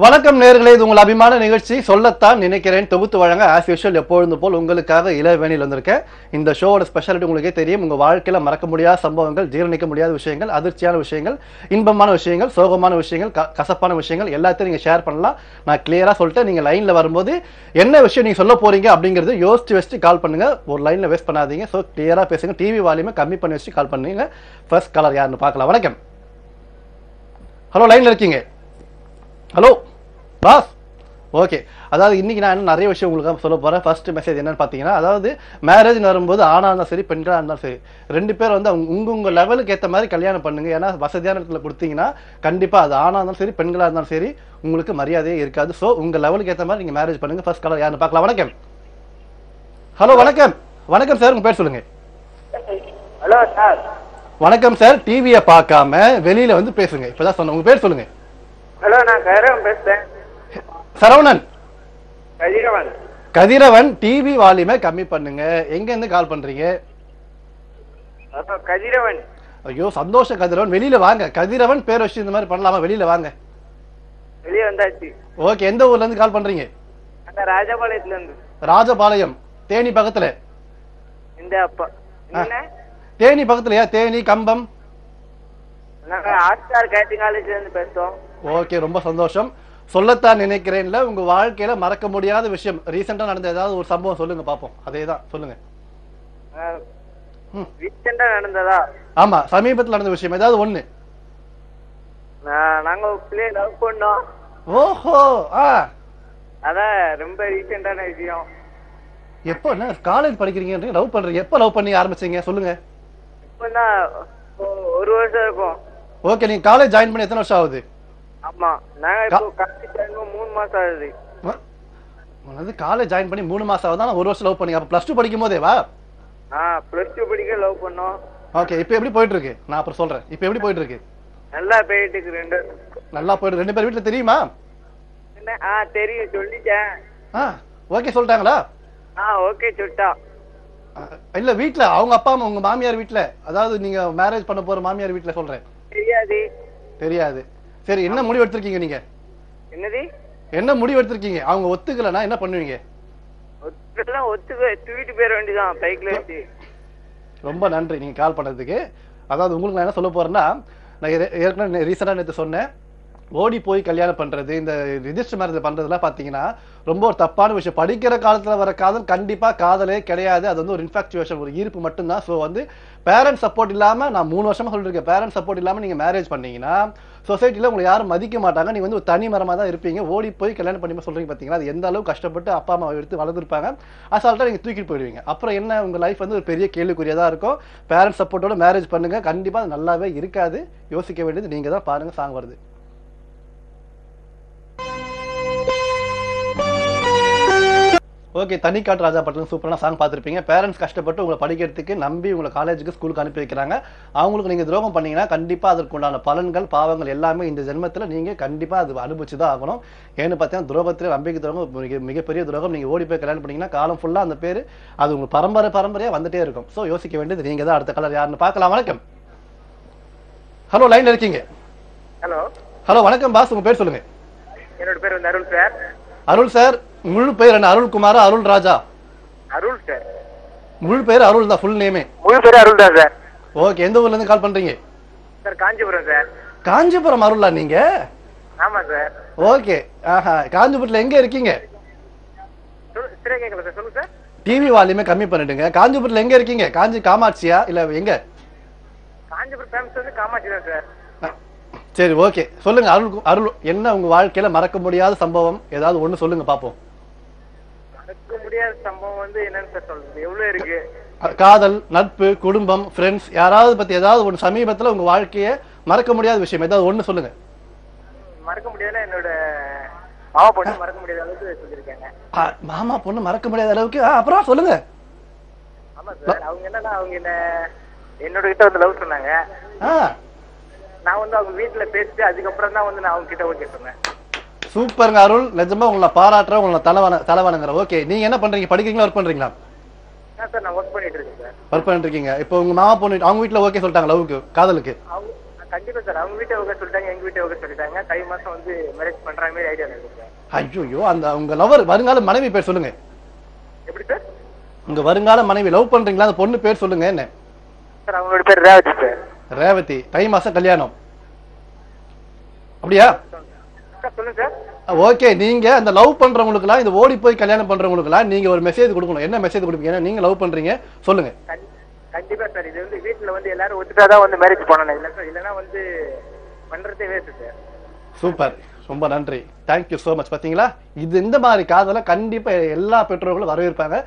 வணக்கம் நேயர்களே, இது உங்கள் அபிமான நிகழ்ச்சி சொல்லத்தான் நினைக்கிறேன். தொகுத்து வழங்க ஆஸ் யூஷுவல் எப்பொழுதும் போல் உங்களுக்காக இளவேணியில் வந்திருக்கேன். இந்த ஷோவோட ஸ்பெஷாலிட்டி உங்களுக்கே தெரியும். உங்க வாழ்க்கையில மறக்க முடியாத சம்பவங்கள், ஜீரணிக்க முடியாத விஷயங்கள், அதிர்ச்சியான விஷயங்கள், இன்பமான விஷயங்கள், சோகமான விஷயங்கள், கசப்பான விஷயங்கள் எல்லாத்தையும் நீங்க ஷேர் பண்ணலாம். நான் கிளியரா சொல்லிட்டு நீங்க லைன்ல வரும்போது என்ன விஷயம் நீங்க சொல்ல போறீங்க அப்படிங்கிறது யோசிச்சு வச்சுட்டு கால் பண்ணுங்க. ஒரு லைன்ல வேஸ்ட் பண்ணாதீங்க. ஸோ கிளியரா பேசுங்க. டிவி வால்யூமை கம்மி பண்ணி வச்சு கால் பண்ணுங்க. ஃபர்ஸ்ட் காலர் யாருன்னு பார்க்கலாம். வணக்கம். ஹலோ, லைன்ல இருக்கீங்க? Hello boss. ஓகே, அதாவது இன்னைக்கு நான் நிறைய விஷயம் உங்களுக்கு சொல்ல போறேன். ஃபர்ஸ்ட் மெசேஜ் என்னன்னு பாத்தீங்கன்னா, அதாவது மேரேஜ் வரும்போது ஆணா இருந்தாலும் சரி பெண்களா இருந்தாலும் சரி, ரெண்டு பேர் வந்து உங்க லெவலுக்கு ஏற்ற மாதிரி கல்யாணம் பண்ணுங்க. ஏன்னா வசதியான இடத்துல கொடுத்தீங்கன்னா கண்டிப்பா அது ஆணா இருந்தாலும் சரி பெண்களா இருந்தாலும் சரி உங்களுக்கு மரியாதையே இருக்காது. ஸோ உங்க லெவலுக்கு ஏற்ற மாதிரி நீங்க மேரேஜ் பண்ணுங்க. ஃபர்ஸ்ட் காலர் யாருன்னு பார்க்கலாம். வணக்கம். ஹலோ, வணக்கம். வணக்கம் சார், உங்க பேர் சொல்லுங்க. Hello sir. வணக்கம் சார். டிவியை பார்க்காம வெளியில வந்து பேசுங்க. இப்பதான் சொன்ன, உங்க பேர் சொல்லுங்க. ஹலோ, நான் கதிரவன் பேசுறேன். சரவணன். கதிரவன். கதிரவன், டிவி வால்யூமை கம்மி பண்ணுங்க. எங்க இருந்து கால் பண்றீங்க? கதிரவன். ஐயோ சந்தோஷம் கதிரவன், வெளியில வாங்க. கதிரவன் பேர் வச்சு இந்த மாதிரி பண்ணலாமா? வெளியில வாங்க. வெளியே வந்தாச்சு. ஓகே, எந்த ஊர்ல இருந்து கால் பண்றீங்க? அந்த ராஜபாளையத்துல இருந்து. ராஜபாளையம், தேனி பக்கத்துல. இந்த அப்பா என்ன? தேனி பக்கத்துலயா? தேனி, கம்பம். நாங்க ஆஸ்டார் கேட்டிங் காலேஜ்ல இருந்து பேசுறோம். ஓகே, ரொம்ப சந்தோஷம். சொல்லத்தான் நினைக்கிறேன்ல, உங்க வாழ்க்கையில மறக்க முடியாத விஷயம் ரீசெண்டா நடந்த ஏதாவது ஒரு சம்பவம் சொல்லுங்க பாப்போம். அதேதான் சொல்லுங்க. ரீசெண்டா நடந்ததா? ஆமா, சமீபத்தில் நடந்த விஷயம் ஏதாவது ஒண்ணு. நாங்க பிள்ளைய லவ் பண்ணோம். ஓஹோ. அதான் ரொம்ப ரீசெண்டான விஷயம். எப்போ? என்ன காலேஜ் படிக்கிறீங்க, லவ் பண்றீங்க? எப்போ லவ் பண்ணி ஆரம்பிச்சீங்க சொல்லுங்க. இப்பதான் ஒரு வருஷம் இருக்கும். ஓகே, நீங்க காலேஜ் ஜாயின் பண்ணி எத்தனை வருஷம் ஆகுது? ஆமா, நாங்க இப்போ காலேஜ் ஜாயின் 3 மாசம் ஆகுது. காலேஜ் ஜாயின் பண்ணி 3 மாசம் ஆகுது. நான் ஒரு வருஷம் லவ் பண்ணி. அப்ப +2 படிக்கும் போதேவா? +2 படிக்க லவ் பண்ணோம். ஓகே, இப்போ எப்படி போயிட்டு இருக்கு? நான் அப்புறம் சொல்றேன். இப்போ எப்படி போயிட்டு இருக்கு? நல்லா போயிட்டு இருக்கு. நல்லா போயிட்டு. ரெண்டு பேர் வீட்டுல தெரியுமா? தெரியும், சொல்லிட்டேன். ஓகே சொல்லிட்டாங்களா? ஓகே சொல்லிட்டா. இல்ல வீட்டுல அவங்க அப்பா அம்மா, உங்க மாமியார் வீட்டுல, அதாவது நீங்க மேரேஜ் பண்ண போற மாமியார் வீட்டுல சொல்றேன். தெரியாது. தெரியாது. சரி, என்ன முடிவு எடுத்திருக்கீங்க நீங்க? என்னது? என்ன முடிவு எடுத்திருக்கீங்க? அவங்க ஒத்துக்கலனா என்ன பண்ணுவீங்க? தூக்கிட்டு போயிட வேண்டியதான் பைக்ல வச்சு. ரொம்ப நன்றி நீங்க கால் பண்ணதுக்கு. அதாவது உங்களுக்கு நான் என்ன சொல்ல போறேன்னா, நான் ஏற்கனவே ரீசெண்டா நேற்று சொன்னேன், ஓடி போய் கல்யாணம் பண்றது, இந்த ரிஜிஸ்டர் மேரேஜ் பண்றதுலாம் பாத்தீங்கன்னா ரொம்ப ஒரு தப்பான விஷயம். படிக்கிற காலத்துல வர காதல் கண்டிப்பா காதலே கிடையாது. அது வந்து ஒரு இன்ஃபாக்சுவேஷன், ஒரு ஈர்ப்பு மட்டும்தான். ஸோ வந்து பேரண்ட் சப்போர்ட் இல்லாம, நான் 3 வருஷமா சொல்லிருக்கேன், பேரண்ட் சப்போர்ட் இல்லாம நீங்க மேரேஜ் பண்ணீங்கன்னா சொசைட்டில உங்களை யாரும் மதிக்க மாட்டாங்க. நீங்க வந்து ஒரு தனி மரமா தான் இருப்பீங்க. ஓடி போய் கல்யாணம் பண்ணி சொல்றீங்க பாத்தீங்களா, அது எந்த அளவுக்கு கஷ்டப்பட்டு அப்பா அம்மா எடுத்து வளர்ந்துருப்பாங்க. அசால்ட்டா நீங்க தூக்கிட்டு போயிடுவீங்க. அப்புறம் என்ன, உங்க லைஃப் வந்து ஒரு பெரிய கேள்விக்குறியா தான் இருக்கும். பேரண்ட் சப்போர்ட்டோட மேரேஜ் பண்ணுங்க. கண்டிப்பா அது நல்லாவே இருக்காது. யோசிக்க வேண்டியது நீங்க தான். பாருங்க, சாங் வருது. ஓகே, தனிக்காட்டு ராஜா பட்டம் சூப்பரான சாங் பார்த்துருப்பீங்க. பேரண்ட்ஸ் கஷ்டப்பட்டு உங்களை படிக்கிறதுக்கு நம்பி உங்களை காலேஜுக்கு ஸ்கூலுக்கு அனுப்பி வைக்கிறாங்க. அவங்களுக்கு நீங்கள் துரோகம் பண்ணீங்கன்னா கண்டிப்பாக அதற்குண்டான பலன்கள் பாவங்கள் எல்லாமே இந்த ஜென்மத்தில் நீங்கள் கண்டிப்பாக அது அனுபவிச்சு தான் ஆகணும். ஏன்னு பார்த்தீங்கன்னா, துரோகத்தில் நம்பிக்கை துரோகம் மிகப்பெரிய துரோகம். நீங்கள் ஓடி போய் கல்யாணம் பண்ணீங்கன்னா காலம் ஃபுல்லாக அந்த பேர் அது உங்களுக்கு பரம்பரையாக வந்துட்டே இருக்கும். ஸோ யோசிக்க வேண்டியது நீங்கள் தான். அடுத்த கலர் யாருன்னு பார்க்கலாம். வணக்கம். ஹலோ, லைன்ல இருக்கீங்க? ஹலோ. ஹலோ, வணக்கம் பாஸ். உங்க பேர் சொல்லுங்க. என்னோட பேர் வந்து அருள் சார். அருள் சார். முழு பேர் என்ன? அருள் குமாரா, அருள் ராஜா? அருள் சார். முழு பேர் அருள் தான், ஃபுல் நேமே? முழு பேர் அருள் தான் சார். ஓகே, எந்த ஊர்ல இருந்து கால் பண்றீங்க? Sir, Kanchipuram sir. காஞ்சிபுரம் அருளா நீங்க? ஆமா சார். ஓகே. காஞ்சிபுரத்துல எங்க இருக்கீங்க? சரியா கேட்கல சார், சொல்லுங்க சார். டிவி வால்யூமே கம்மி பண்ணிடுங்க. காஞ்சிபுரத்துல எங்க இருக்கீங்க? காஞ்சி காமாட்சியா இல்ல எங்க? காஞ்சிபுரம் ஃபேமஸ் வந்து காமாட்சி தான் சார். சரி, ஓகே சொல்லுங்க. அருள் அருள், என்ன உங்க வாழ்க்கையில மறக்க முடியாத சம்பவம் ஏதாவது ஒண்ணு சொல்லுங்க பாப்போம். மறக்க முடியாத சம்பவம் வந்து என்னன்னு சார் சொல்றது? எவ்வளவு இருக்கு. காதல், நட்பு, குடும்பம், ஃப்ரெண்ட்ஸ், யாராவது பத்தி ஏதாவது ஒன்று சமீபத்துல உங்க வாழ்க்கைய மறக்க முடியாத விஷயம் ஏதாவது ஒண்ணு சொல்லுங்க. மறக்க முடியாத என்னோட மாமா பொண்ணு மறக்க முடியாத அளவுக்கு சொல்லிருக்காங்க. மாமா பொண்ணு மறக்க முடியாத அளவுக்கு? அப்புறம் சொல்லுங்க. ஆமா சார். அவங்க என்னன்னா, அவங்க என்னோட கிட்ட வந்து லவ் சொன்னாங்க. நான் வந்து அவங்க வீட்டுல பேசிட்டு அதுக்கப்புறம் தான் வந்து நான் அவங்க கிட்ட ஓகே சொன்னேன். சூப்பருங்க அருள், நிஜமா உங்களை பாராட்டுறேன், உங்களை தலைவணங்குறேன். ஓகே, நீங்க என்ன பண்றீங்க? படிக்கிறீங்களா, ஒர்க் பண்றீங்களா? சார், நான் ஒர்க் பண்ணிட்டு இருக்கேன் சார். ஒர்க் பண்ணிட்டு இருக்கீங்க. இப்போ உங்க மாமா பொண்ணு அவங்க வீட்டுல ஓகே சொல்லிட்டாங்க லவ்க்கு, காதலுக்கு? கண்டிப்பா சார். அவங்க வீட்டை ஓகே சொல்லிட்டாங்க, எங்க வீட்டை ஓகே சொல்லிட்டாங்க. தை மாசம் வந்து மேரேஜ் பண்ற மாதிரி ஐடியா இருக்கு சார். ஐயோ, அந்த உங்க லவர் வருங்கால மனைவி பேர் சொல்லுங்க. எப்படி சார்? உங்க வருங்கால மனைவி லவ் பண்றீங்களா? அந்த பொண்ணு பேர் சொல்லுங்க. என்ன சார்? அவங்களோட பேர் ரேவதி சார். ரேவதி. தை மாசம் கல்யாணம் அப்படியா? சொல்லுங்க சார். ஓகே, நீங்க அந்த லவ் பண்றவங்களுக்குலாம், இந்த ஓடி போய் கல்யாணம் பண்றவங்களுக்குலாம் நீங்க ஒரு மெசேஜ் கொடுக்கணும். என்ன மெசேஜ் கொடுப்பீங்க? நீங்க லவ் பண்றீங்க சொல்லுங்க. கண்டிப்பா சார். இது வந்து வீட்டுல வந்து எல்லாரும் ஒத்துட்டாதான் வந்து மேரேஜ் பண்ணணும். இல்ல சார், இல்லைன்னா வந்து பண்றதே வேஸ்ட் சார். சூப்பர், ரொம்ப நன்றி, தேங்க்யூ சோ மச். பாத்தீங்களா, இது இந்த மாதிரி காதலை கண்டிப்பா எல்லா பெற்றோர்களும் வரவேற்பாங்க.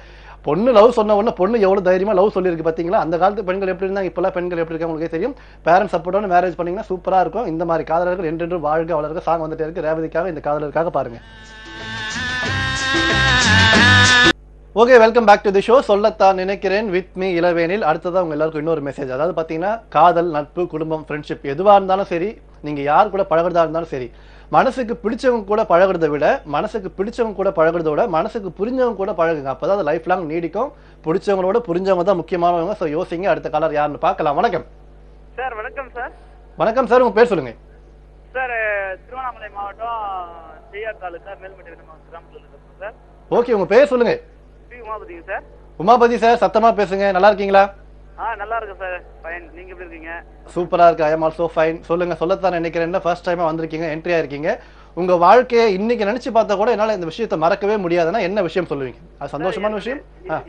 பொண்ணு லவ் சொன்ன உடனே பொண்ணு எவ்வளவு தைரியமா லவ் சொல்லியிருக்கு பாத்தீங்களா? அந்த காலத்து பெண்கள் எப்படி இருந்தாங்க, இப்பெல்லாம் பெண்கள் எப்படி இருக்காங்க உங்களுக்கே தெரியும். பேரண்ட்ஸ் சப்போர்ட்டோட மேரேஜ் பண்ணீங்கன்னா சூப்பரா இருக்கும். இந்த மாதிரி காதலர்கள் என்றென்று வாழ்க வளர்க சாங் வந்துட்டே இருக்கு. ரேவதிக்காக, இந்த காதலருக்காக பாருங்க. Okay, welcome back to the show. சொல்லத்தான் நினைக்கிறேன் வித் மீ இளவேனில். அடுத்ததான் உங்க எல்லாருக்கும் இன்னொரு மெசேஜ். அதாவது பாத்தீங்கன்னா, காதல், நட்பு, குடும்பம், ஃப்ரெண்ட்ஷிப் எதுவா இருந்தாலும் சரி, நீங்க யார் கூட பழகுறதா இருந்தாலும் சரி, மனசுக்கு பிடிச்சவங்க கூட பழகுறதை விட மனசுக்கு புரிஞ்சவங்க கூட பழகுங்க. அப்பதான் அது லைஃப் லாங் நீடிக்கும். பிடிச்சவங்களோட புரிஞ்சவங்க தான் முக்கியமானவங்க. ஸோ யோசிங்க. அடுத்த காலர் யாருன்னு பார்க்கலாம். வணக்கம் சார். வணக்கம் சார். வணக்கம் சார், உங்க பேர் சொல்லுங்க சார். திருவண்ணாமலை மாவட்டம் செய்யார் தாலுகா மேல்மட்டி கிராமத்தில் இருக்கோம் சார். ஓகே, உங்க பேர் சொல்லுங்க. உமாபதிங்க சார். உமாபதி சார், சத்தமா பேசுங்க. நல்லா இருக்கீங்களா? நல்லா இருக்கு சார். ஃபைன். நீங்க எப்படி இருக்கீங்க? சூப்பரா இருக்கு. I am also fine. சொல்லுங்க. சொல்லத்தான் நினைக்கிறேன். ஃபர்ஸ்ட் டைமா வந்திருக்கீங்க, என்ட்ரி ஆயிருக்கீங்க. உங்க வாழ்க்கையை இன்னைக்கு நினைச்சு பார்த்தா கூட என்னால இந்த விஷயத்தை மறக்கவே முடியாதுன்னா என்ன விஷயம் சொல்லுவீங்க? அது சந்தோஷமான விஷயம்.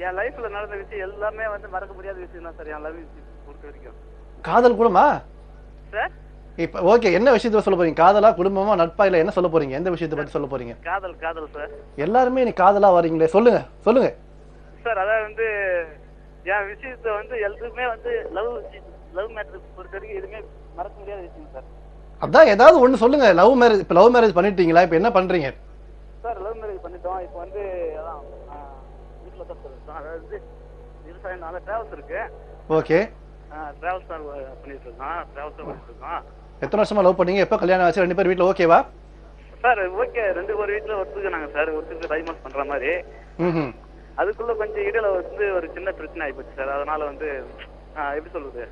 என் லைஃப்ல நடந்த விஷயம் எல்லாமே வந்து மறக்க முடியாத விஷயம் தான் சார். என் லைஃப் பொறுத்த வரைக்கும். காதல் கூடமா சார்? இப்ப ஓகே, என்ன விஷயத்தை சொல்ல போறீங்க? காதலா, குடும்பமா, நட்பா, இல்ல என்ன சொல்ல போறீங்க? எந்த விஷயத்தை பத்தி சொல்ல போறீங்க? காதல். காதல் சார். எல்லாருமே நீ காதலா வரீங்களே, சொல்லுங்க சொல்லுங்க சார். அதாவது வந்து என் விஷயத்தை வந்து எல்லாருமே வந்து லவ் மேட்டர் பொறுத்த வரைக்கும் எதுவுமே மறக்க முடியாத விஷயம் சார். அதான் ஏதாவது ஒண்ணு சொல்லுங்க. லவ் மேரேஜ், இப்ப லவ் மேரேஜ் பண்ணிட்டீங்களா? இப்ப என்ன பண்றீங்க? சார், லவ் மேரேஜ் பண்ணிட்டோம். இப்போ வந்து அதான் வீட்டுல தான் சொல்லிட்டோம். அதாவது விவசாயம் டிராவல்ஸ் இருக்கு. ஓகே, டிராவல்ஸ் தான் பண்ணிட்டு இருக்கோம். டிராவல்ஸ் பண்ணிட்டு இருக்கோம். எத்தனை வருஷமா லவ் பண்ணீங்க? எப்ப கல்யாணம் ஆச்சு? ரெண்டு பேர் வீட்டுல ஓகேவா? Sir okay. ஒரு வீட்டுல ஒத்துக்கினாங்க சார். ஒருத்தருக்கு டைமஸ் பண்ற மாதிரி. அதுக்குள்ள கொஞ்சம் இடையில வந்து ஒரு சின்ன பிரச்சனை ஆயிப்போச்சு சார். அதனால வந்து எப்படி சொல்றது,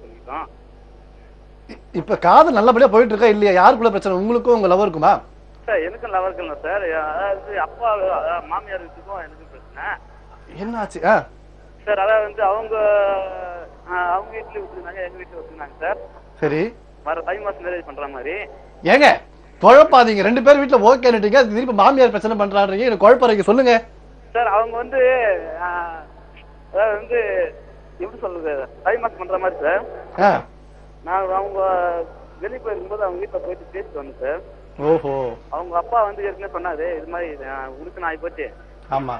பண்ணிட்டோம். இப்ப காதல் நல்லபடியா போயிட்டு இருக்கா இல்லையா? யாருக்குள்ள பிரச்சனை, உங்களுக்கும் உங்க லவருக்குமா? சார், எனக்கும் லவருக்கும் இல்லை சார். அதாவது அப்பா மாமியார் வீட்டுக்கும் எனக்கும் பிரச்சனை. என்ன ஆச்சு? சார், அதாவது வந்து அவங்க வீட்டுல விட்டுருந்தாங்க, எங்க வீட்டுல விட்டுருந்தாங்க சார். சரி, வர தை மாசம் மேரேஜ் பண்ற மாதிரி. ஏங்க குழப்பாதீங்க. ரெண்டு பேர் வீட்டுல ஓகேன்னுட்டீங்க, திருப்பி மாமியார் பிரச்சனை பண்றான்றீங்க. எனக்கு குழப்பறீங்க, சொல்லுங்க சார். அவங்க வந்து அதாவது வந்து எப்படி சொல்றது, தை மாசம் பண்ற மாதிரி சார். நான் அவங்க வெளியே போயிருக்கும்போது அவங்க வீட்டுல போயிட்டு பேசிட்டு வந்தேன் சார். ஓஹோ. அவங்க அப்பா வந்து ஏற்கனவே சொன்னாரு, இது மாதிரி உனக்கு நான் போச்சு. ஆமா,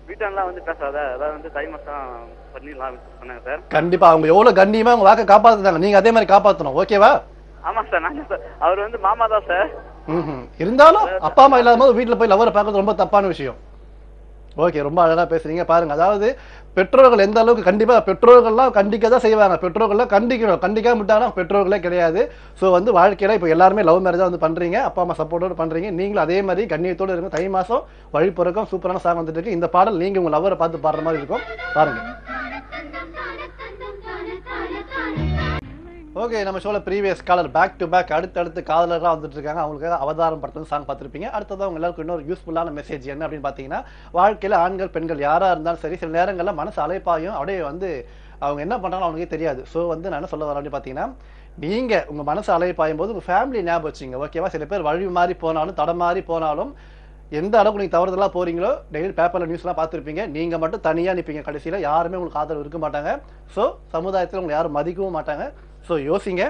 வீட்டெல்லாம் வந்து பேசாத, அதாவது வந்து தை மாசம் பண்ணிடலாம் சொன்னாங்க சார். கண்டிப்பா அவங்க எவ்வளவு கண்ணியமா அவங்க வாக்க காப்பாத்துறாங்க, நீங்க அதே மாதிரி காப்பாத்தணும். ஓகேவா? ஆமா சார். நாங்க சார், அவர் வந்து மாமா தான் சார். இருந்தாலும் அப்பா அம்மா இல்லாத போது வீட்டுல போய் லவரை பார்க்கறது ரொம்ப தப்பான விஷயம். ஓகே, ரொம்ப அழகா பேசுறீங்க. பாருங்க, அதாவது பெற்றோர்கள் எந்த அளவுக்கு, கண்டிப்பா பெற்றோர்கள்லாம் கண்டிக்க தான் செய்வாங்க. பெற்றோர்கள்லாம் கண்டிக்கணும். கண்டிக்காம விட்டாலும் பெற்றோர்களே கிடையாது. ஸோ வந்து வாழ்க்கையில இப்போ எல்லாருமே லவ் மேரேஜா வந்து பண்றீங்க. அப்பா அம்மா சப்போர்ட்டோட பண்றீங்க. நீங்களும் அதே மாதிரி கண்ணியத்தோடு இருங்க. தை மாசம் வழி பிறக்கும். சூப்பரான சாங் வந்துட்டு இருக்கு. இந்த பாடல் நீங்க உங்க லவரை பார்த்து பாடுற மாதிரி இருக்கும். பாருங்க. ஓகே, நம்ம ஷோல previous caller back to back அடுத்தடுத்து காதலராக வந்துட்டு இருக்காங்க. அவங்களுக்காக அவதாரம் படத்துல சாங் பார்த்துருப்பீங்க. அடுத்ததான் உங்க எல்லாருக்கும் இன்னொரு யூஸ்ஃபுல்லான மெசேஜ் என்ன அப்படின்னு பார்த்தீங்கன்னா, வாழ்க்கையில ஆண்கள் பெண்கள் யாரா இருந்தாலும் சரி, சில நேரங்களில் மனசு அலைப்பாயும் அப்படியே வந்து அவங்க என்ன பண்றாங்களோ அவங்களுக்கே தெரியாது. ஸோ வந்து நான் என்ன சொல்ல வரேன் அப்படின்னு பார்த்தீங்கன்னா, நீங்க உங்க மனசு அலைப்பாயும் போது உங்க ஃபேமிலி ஞாபகம் வச்சுங்க. ஓகேவா? சில பேர் வழி மாறி போனாலும் தடம் மாறி போனாலும் எந்த அளவுக்கு நீங்க தவறுதலா போறீங்களோ, டெய்லி பேப்பர்ல நியூஸ்லாம் பார்த்துருப்பீங்க. நீங்க மட்டும் தனியா நிற்பீங்க. கடைசியில யாருமே உங்களுக்கு ஆதரவு இருக்க மாட்டாங்க. ஸோ சமுதாயத்தில் உங்களை யாரும் மதிக்கவும் மாட்டாங்க. ஸோ யோசிங்க.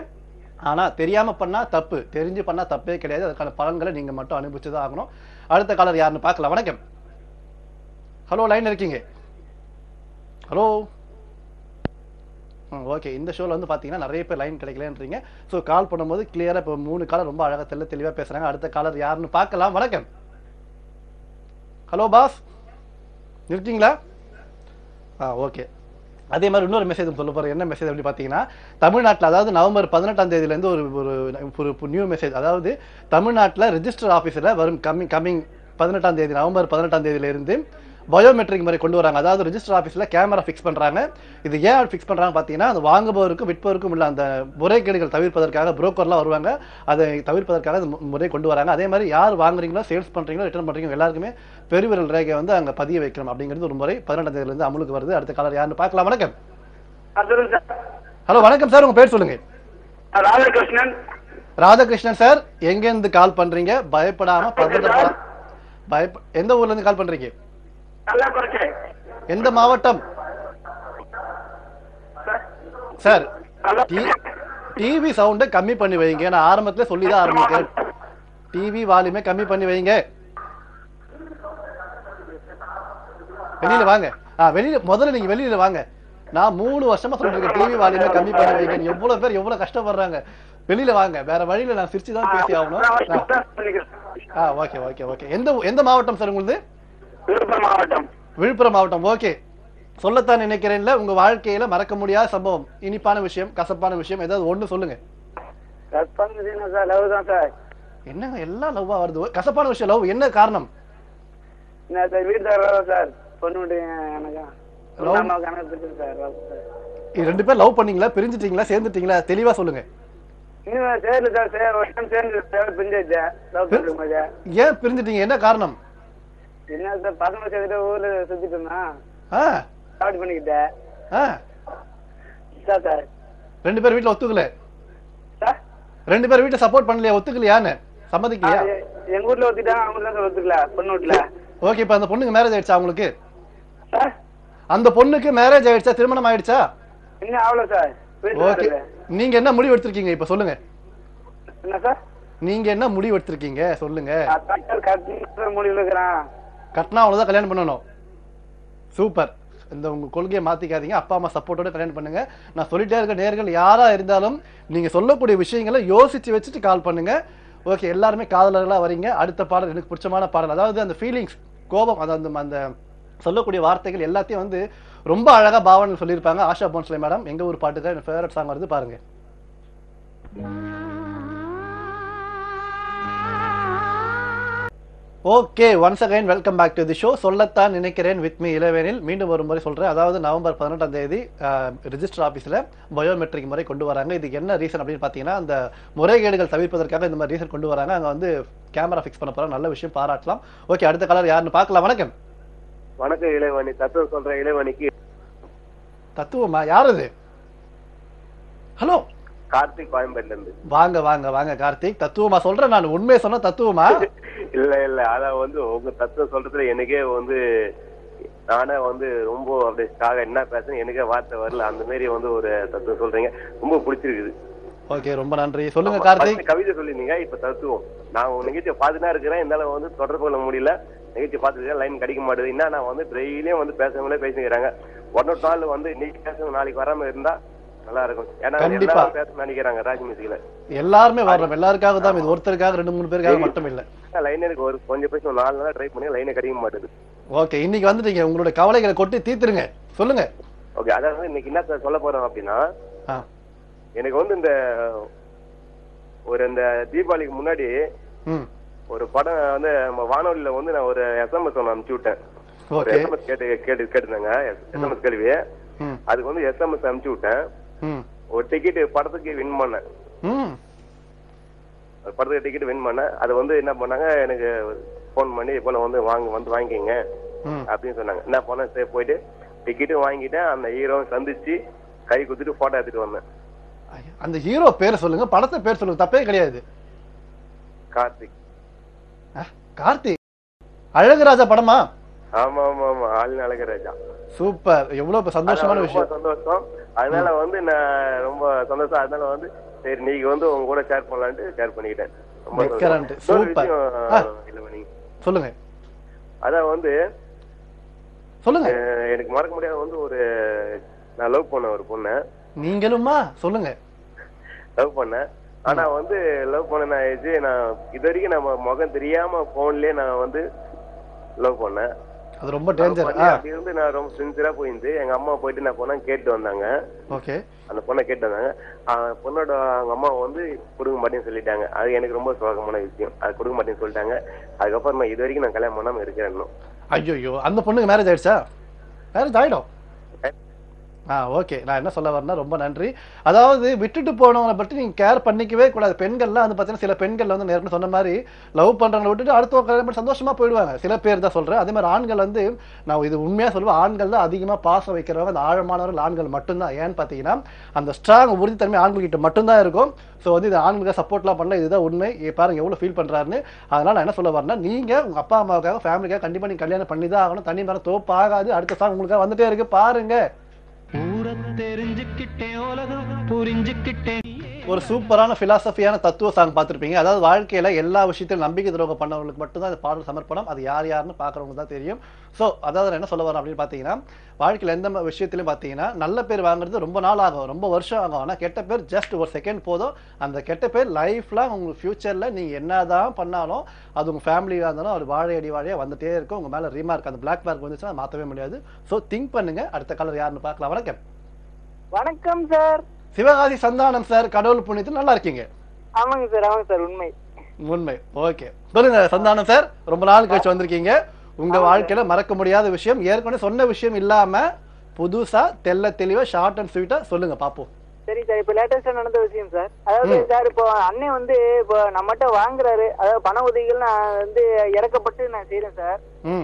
ஆனா தெரியாம பண்ணா தப்பு, தெரிஞ்சு பண்ணா தப்பே கிடையாது. அதுக்கான பலன்களை நீங்க மட்டும் அனுபவிச்சுதான் ஆகணும். அடுத்த காலர் யாருன்னு பார்க்கலாம். வணக்கம். ஹலோ, லைன்ல இருக்கீங்க? ஹலோ. ஓகே, இந்த ஷோல வந்து பாத்தீங்கன்னா நிறைய பேர் லைன் கிடைக்கலன்றீங்க. ஸோ கால் பண்ணும்போது கிளியரா இப்போ 3 காலர் ரொம்ப அழகா தெளிவா பேசுறாங்க. அடுத்த காலர் யாருன்னு பார்க்கலாம். வணக்கம். ஹலோ பாஸ், இருக்கீங்களா? ஓகே. அதே மாதிரி இன்னொரு மெசேஜ் சொல்ல போறேன். என்ன மெசேஜ் அப்படி பார்த்தீங்கன்னா, தமிழ்நாட்டில் அதாவது நவம்பர் 18ஆம் தேதியிலேருந்து ஒரு நியூ மெசேஜ். அதாவது தமிழ்நாட்டில் ரெஜிஸ்டர் ஆஃபீஸில் வரும் கம்மிங் 18ஆம் தேதி, நவம்பர் 18ஆம் தேதியிலிருந்து பயோமெட்ரிக் முறை கொண்டு வராங்க. அதாவது ரிஜிஸ்டர் ஆஃபீஸில் கேமரா ஃபிக்ஸ் பண்ணுறாங்க. இது ஏன் ஃபிக்ஸ் பண்ணுறாங்க பார்த்தீங்கன்னா, அந்த வாங்குபவருக்கும் விற்பவருக்கும் உள்ள அந்த முறைகேடுகள் தவிர்ப்பதற்காக புரோக்கர்லாம் வருவாங்க. அதை தவிர்ப்பதற்காக அந்த முறை கொண்டு வராங்க. அதே மாதிரி யார் வாங்குறீங்களோ, சேல்ஸ் பண்ணுறீங்களோ, ரிட்டர்ன் பண்ணுறீங்களோ எல்லாருக்குமே பெருவிரல் ரேகை வந்து அங்கே பதிய வைக்கணும் அப்படிங்கிறது ஒரு முறை 18ஆம் தேதியிலிருந்து அமலுக்கு வருது. அடுத்த காலர் யாருன்னு பார்க்கலாம். வணக்கம். ஹலோ வணக்கம் சார், உங்க பேர் சொல்லுங்க. ராதாகிருஷ்ணன். ராதாகிருஷ்ணன் சார், எங்கேருந்து கால் பண்றீங்க? பயப்படாம எந்த ஊர்ல இருந்து கால் பண்றீங்க? எந்த மாவட்டம் சார்? டிவி சவுண்ட கம்மி பண்ணி வைங்க. நான் ஆரம்பத்துல சொல்லிதான் ஆரம்பிக்கிறேன். டிவி வால்யூமே கம்மி பண்ணி வைங்க. வெளியில வாங்க. முதல்ல நீங்க வெளியில வாங்க. நான் 3 வருஷமா சொல்லிருக்கேன், டிவி வால்யூமே கம்மி பண்ணி வைங்க. எவ்வளவு பேர் எவ்வளவு கஷ்டப்படுறாங்க. வெளியில வாங்க. வேற வழியில நான் சிரிச்சுதான் பேசி ஆகணும். Okay okay okay. எந்த மாவட்டம் சார் உங்களுது? விழுப்புரம் மாவட்டம். ஓகே, சொல்லத்தான் நினைக்கிறேன்ல, உங்க வாழ்க்கையில மறக்க முடியாத சம்பவம், இனிப்பான விஷயம், கசப்பான விஷயம், ஏதாவது ஒண்ணு சொல்லுங்க. என்னங்க எல்லாம் லவ்வா வருது? கசப்பான விஷயம் லவ், என்ன காரணம்? ரெண்டு பேர் லவ் பண்ணீங்களா, பிரிஞ்சிட்டீங்களா, சேர்ந்துட்டீங்களா? தெளிவா சொல்லுங்க. ஏன் பிரிஞ்சிட்டீங்க? என்ன காரணம்? ஊர்ல சுத்திட்டு பண்ணிக்கிட்டேன். ரெண்டு பேர் வீட்டுல ஒத்துக்கல? ரெண்டு பேர் வீட்டுல சப்போர்ட் பண்ணலையா? ஒத்துக்கலையான்னு சம்மதிக்கலையா? எங்க ஊர்ல ஒத்துக்கிட்டாங்க, அவங்க ஊர்ல ஒத்துக்கல. பொண்ணு வீட்டுல. ஓகே, இப்ப அந்த பொண்ணுக்கு மேரேஜ் ஆயிடுச்சா உங்களுக்கு? அந்த பொண்ணுக்கு மேரேஜ் ஆயிடுச்சா, திருமணம் ஆயிடுச்சா? இன்னும் ஆகல சார். ஓகே, நீங்க என்ன முடிவு எடுத்திருக்கீங்க இப்ப சொல்லுங்க. என்ன சார் நீங்க என்ன முடிவு எடுத்திருக்கீங்க சொல்லுங்க. கட்டினா அவ்வளவுதான் கல்யாணம் பண்ணணும். சூப்பர். இந்த உங்க கொள்கையை மாத்திக்காதீங்க. அப்பா அம்மா சப்போர்ட்டோட கல்யாணம் பண்ணுங்க. நான் சொல்லிட்டே இருக்க நேர்கள் யாரா இருந்தாலும் நீங்க சொல்லக்கூடிய விஷயங்களை யோசிச்சு வச்சுட்டு கால் பண்ணுங்க. ஓகே, எல்லாருமே காதலர்களா வரீங்க. அடுத்த பாடல் எனக்கு பிடிச்சமான பாடல். அதாவது அந்த ஃபீலிங்ஸ், கோபம், அதாவது அந்த சொல்லக்கூடிய வார்த்தைகள் எல்லாத்தையும் வந்து ரொம்ப அழகா பாவனை சொல்லியிருப்பாங்க ஆஷா போன்ஸ்லே மேடம். எங்க ஊர் பாட்டு தான் ஃபேவரட் சாங் வருது, பாருங்க. Okay, once again welcome back to the show. சொல்லத்தான் நினைக்கிறேன் வித் மீ இளவேனில். மீண்டும் ஒரு முறை சொல்றேன். அதாவது நவம்பர் 18ஆம் தேதி ரிஜிஸ்டர் ஆஃபீஸில் பயோமெட்ரிக் முறை கொண்டு வராங்க. இதுக்கு என்ன ரீசன் அப்படின்னு பார்த்தீங்கன்னா, அந்த முறைகேடுகள் தவிர்ப்பதற்காக இந்த மாதிரி ரீசன் கொண்டு வராங்க. அங்கே வந்து கேமரா ஃபிக்ஸ் பண்ண போறாங்க. நல்ல விஷயம், பாராட்டலாம். ஓகே, அடுத்த கலர் யாருன்னு பார்க்கலாம். வணக்கம். வணக்கம் இளைவாணி. தத்துவம் சொல்றேன் இளைவாணிக்கு. தத்துவமா? யார் அது? ஹலோ, கார்த்திக், கோயம்பேட்ல இருந்து. வாங்க வாங்க வாங்க கார்த்திக். தத்துவமா சொல்றேன், நான் உண்மையை சொன்ன தத்துவமா? இல்ல அதான் வந்து உங்க தத்துவம் சொல்றதுல எனக்கே வந்து நானே வந்து ரொம்ப அப்படியே என்ன பேசுறேன் எனக்கே வார்த்தை வரல. அந்த மாதிரி வந்து ஒரு தத்துவம் சொல்றீங்க, ரொம்ப பிடிச்சிருக்குது. ஓகே, ரொம்ப நன்றி. சொல்லுங்க கார்த்திக். கவிதை சொல்லிருந்தீங்க, இப்ப தத்துவம். நான் உங்க நிகழ்ச்சியை பார்த்துதான் இருக்கிறேன், இருந்தாலும் வந்து தொடர்பு கொள்ள முடியல. நிகழ்ச்சி பார்த்துருக்கேன், லைன் கிடைக்க மாட்டேது. என்ன நான் வந்து டெய்லியும் வந்து பேசுறவங்களே பேசிக்கிறாங்க. ஒரு நாள் வந்து இன்னைக்கு பேசணும், நாளைக்கு வராம இருந்தா நல்லா இருக்கும். ஏன்னா எல்லாரும் பேச நினைக்கிறாங்க ராஜ்மியூசிக்ல. எல்லாருமே வர்றோம், எல்லாருக்காக தான். இது ஒருத்தருக்காக 2-3 பேருக்காக மட்டும் இல்ல. லைன் எனக்கு ஒரு கொஞ்சம் பேசணும், 4 நாளா ட்ரை பண்ணி லைனே கிடைக்க மாட்டேது. ஓகே, இன்னைக்கு வந்துட்டீங்க, உங்களோட கவலைகளை கொட்டி தீர்த்துருங்க. சொல்லுங்க. ஓகே, அதாவது இன்னைக்கு என்ன சொல்ல போறோம் அப்படின்னா, எனக்கு வந்து இந்த தீபாவளிக்கு முன்னாடி ஒரு படம் வந்து நம்ம வானொலியில வந்து நான் ஒரு SMS ஒன்று அனுப்பிச்சு விட்டேன். ஒரு SMS கேட்டுருந்தாங்க, SMS கேள்வி. அதுக்கு வந்து SMS அனுப்பிச்சு விட்டேன். ஒரு டிக்கெட் படத்துக்கு வின் பண்ணேன். படத்துக்கு டிக்கெட் வின் பண்ணேன். அது வந்து என்ன பண்ணாங்க, எனக்கு போன் பண்ணி போல வந்து வாங்கிக்கிங்க அப்படின்னு சொன்னாங்க. என்ன பண்ண, சரி போயிட்டு டிக்கெட்டும் வாங்கிட்டேன். அந்த ஹீரோ சந்திச்சு கை குத்துட்டு போட்டோ எடுத்துட்டு வந்தேன். அந்த ஹீரோ பேர் சொல்லுங்க, படத்தை பேர் சொல்லுங்க, தப்பே கிடையாது. கார்த்திக். கார்த்திக் அழகுராஜா படமா? ஆமா ஆமா ஆமா, ஆளுநர் அழகுராஜா. சூப்பர், எவ்வளவு சந்தோஷமான விஷயம். சந்தோஷம். அதனால வந்து நான் ரொம்ப சந்தோஷம். அதனால வந்து சரி நீங்க வந்து உங்க கூட ஷேர் பண்ணலான்ட்டு ஷேர் பண்ணிக்கிட்டேன். சொல்லுங்க. அதான் வந்து சொல்லுங்க. எனக்கு மறக்க முடியாத வந்து நான் லவ் பண்ண ஒரு பொண்ணு. நீங்களுமா? சொல்லுங்க. லவ் பண்ணேன். ஆனா வந்து லவ் பண்ண ஆயிடுச்சு. நான் இது வரைக்கும் நம்ம முகம் தெரியாம போன்லயே நான் வந்து லவ் பண்ணேன். அது ரொம்ப டேஞ்சர். அப்படி இருந்து நான் ரொம்ப சின்சியரா போயிருந்து எங்க அம்மா போயிட்டு நான் போனா கேட்டு வந்தாங்க. ஓகே, அந்த பொண்ணை கேட்டு வந்தாங்க. பொண்ணோட அவங்க அம்மா வந்து கொடுக்க மாட்டேன்னு சொல்லிட்டாங்க. அது எனக்கு ரொம்ப சோகமான விஷயம். அது கொடுக்க மாட்டேன்னு சொல்லிட்டாங்க. அதுக்கப்புறம் நான் இது வரைக்கும் நான் கல்யாணம் பண்ணாம இருக்கிறேன். ஐயோ, அந்த பொண்ணுக்கு மேரேஜ் ஆயிடுச்சா? மேரேஜ் ஆயிடும். ஓகே. நான் என்ன சொல்ல வரேன்னா, ரொம்ப நன்றி. அதாவது விட்டுட்டு போனவங்களை பற்றி நீங்க கேர் பண்ணிக்கவே கூடாது. பெண்கள்லாம் வந்து பார்த்தீங்கன்னா, சில பெண்கள் வந்து நேர்ல சொன்ன மாரி லவ் பண்றவங்கள விட்டுட்டு அடுத்த ஒரு கல்யாணம் பண்ணி சந்தோஷமா போயிடுவாங்க. சில பேர் தான் சொல்றேன். அதே மாதிரி ஆண்கள் வந்து நான் இது உண்மையா சொல்லுவேன். ஆண்கள் தான் அதிகமா பாசம் வைக்கிறவங்க, அந்த ஆழமானவர்கள் ஆண்கள் மட்டும்தான். ஏன்னு பார்த்தீங்கன்னா, அந்த ஸ்ட்ராங் உறுதித்தன்மை ஆண்கள் கிட்ட மட்டும்தான் இருக்கும். ஸோ வந்து இது ஆண்களுக்கு சப்போர்ட்லாம் பண்ணல. இதுதான் உண்மை. பாருங்க எவ்வளவு ஃபீல் பண்றாருன்னு. அதனால நான் என்ன சொல்ல வரேன்னா, நீங்க உங்க அப்பா அம்மாவுக்காக ஃபேமிலிக்காக கண்டிப்பா நீங்க கல்யாணம் பண்ணி தான் ஆகணும். தனி மரம் தோப்பாகாது. அடுத்த சாங் உங்களுக்காக வந்துட்டே இருக்கு, பாருங்க. ஒரு சூப்பரான பிலாசபியான தத்துவ சாங் பார்த்திருப்பீங்க. அதாவது வாழ்க்கையில எல்லா விஷயத்திலும் நம்பிக்கை துரோகம் பண்ணவங்களுக்கு மட்டும்தான் இந்த பாடல் சமர்ப்பணம். அது யார் யாருன்னு பாக்குறவங்க தான் தெரியும். சோ அதாவது நான் என்ன சொல்ல வரேன் அப்படின்னு பாத்தீங்கன்னா, வாழ்க்கையில எந்த விஷயத்திலும் பாத்தீங்கன்னா நல்ல பேர் வாங்குறது ரொம்ப நாள் ஆகும், ரொம்ப வருஷம் ஆகும். ஆனா கெட்ட பேர் ஜஸ்ட் ஒரு செகண்ட் போதும். அந்த கெட்ட பேர் லைஃப்ல உங்க ஃபியூச்சர்ல நீங்க என்னதான் பண்ணாலும் அது உங்க ஃபேமிலியா இருந்தாலும் அது வாழையடி வாழையா வந்துட்டே இருக்கும். உங்க மேல ரீமார்க், அந்த பிளாக் மார்க் வந்துச்சுன்னா மாத்தவே முடியாது. சோ திங்க் பண்ணுங்க. அடுத்த கலர் யாருன்னு பார்க்கலாம். வணக்கம். வணக்கம் சார். சிவகாசி சந்தானம் சார், கடவுள் புண்ணியத்தில் நல்லா இருக்கீங்க? ஆமாங்க சார், ஆமாங்க சார், உண்மை உண்மை. ஓகே, சொல்லுங்க சந்தானம் சார். ரொம்ப நாள் கழிச்சு வந்திருக்கீங்க. உங்க வாழ்க்கையில மறக்க முடியாத விஷயம், ஏற்கனவே சொன்ன விஷயம் இல்லாம புதுசா தெல்ல தெளிவா ஷார்ட் அண்ட் ஸ்வீட்டா சொல்லுங்க பாப்போம். சரி சார், இப்ப லேட்டஸ்டா நடந்த விஷயம் சார். அதாவது சார், இப்போ அண்ணன் வந்து இப்போ நம்மகிட்ட வாங்குறாரு, அதாவது பண உதவிகள் நான் வந்து இறக்கப்பட்டு நான் செய்யறேன் சார்.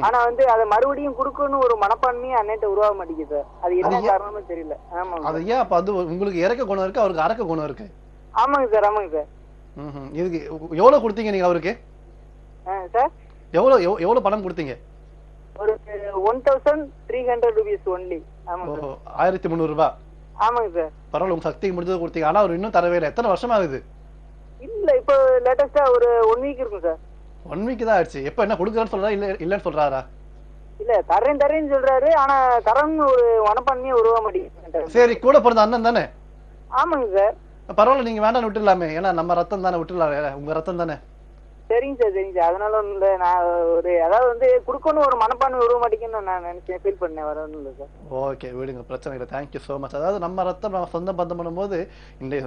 ஆனா வந்து அதை மறுபடியும் கொடுக்கணும் ஒரு மனப்பான்மையே அண்ணன்ட்ட உருவாக மாட்டேங்குது சார். அது என்ன காரணமும் தெரியல. ஆமாங்க. அது ஏன் அப்ப அது உங்களுக்கு இறக்க குணம் இருக்கு, அவருக்கு அரக்க குணம் இருக்கு? ஆமாங்க சார், ஆமாங்க சார். இதுக்கு எவ்வளவு கொடுத்தீங்க நீங்க அவருக்கு? சார் எவ்வளவு பணம் கொடுத்தீங்க? ஒரு 1300 rupees ஒன்லி. ஆமாங்க சார். 1300 ரூபாய். ஆமாங்க சார். பரவாயில்ல, உங்க சக்திக்கு முடிஞ்சது கொடுத்தீங்க. ஆனா அவர் இன்னும் தரவே இல்லை. எத்தனை வருஷம் ஆகுது? இல்ல, இப்போ லேட்டஸ்டா ஒரு 1 வீக் இருக்கும் சார். 1 வீக் தான் ஆயிடுச்சு. எப்ப என்ன கொடுக்குறேன்னு சொல்றா இல்ல இல்லன்னு சொல்றாரா? இல்ல, தரேன்னு சொல்றாரு. ஆனா தரன்னு ஒரு மனப்பான்மையே உருவாக மாட்டேங்குது. சரி, கூட பிறந்த அண்ணன் தானே? ஆமாங்க சார். பரவாயில்ல, நீங்க வேண்டாம் விட்டுலாமே. ஏன்னா நம்ம ரத்தம் தானே, விட்டுலாம். உங்க ரத்தம் தானே. சரிங்க சார், சரிங்க சார். அதனால ஒன்றும் இல்லை. நான் ஒரு அதாவது வந்து கொடுக்கணும் ஒரு மனப்பான்மை உருவ மாட்டேங்குன்னு நான் நினைச்சேன், ஃபீல் பண்ணேன். வர ஒன்றும் இல்லை சார். ஓகே, விடுங்க, பிரச்சனை இல்லை. Thank you so much. அதாவது நம்ம ரத்தம் நம்ம சொந்த பந்தம் பண்ணும்போது இந்த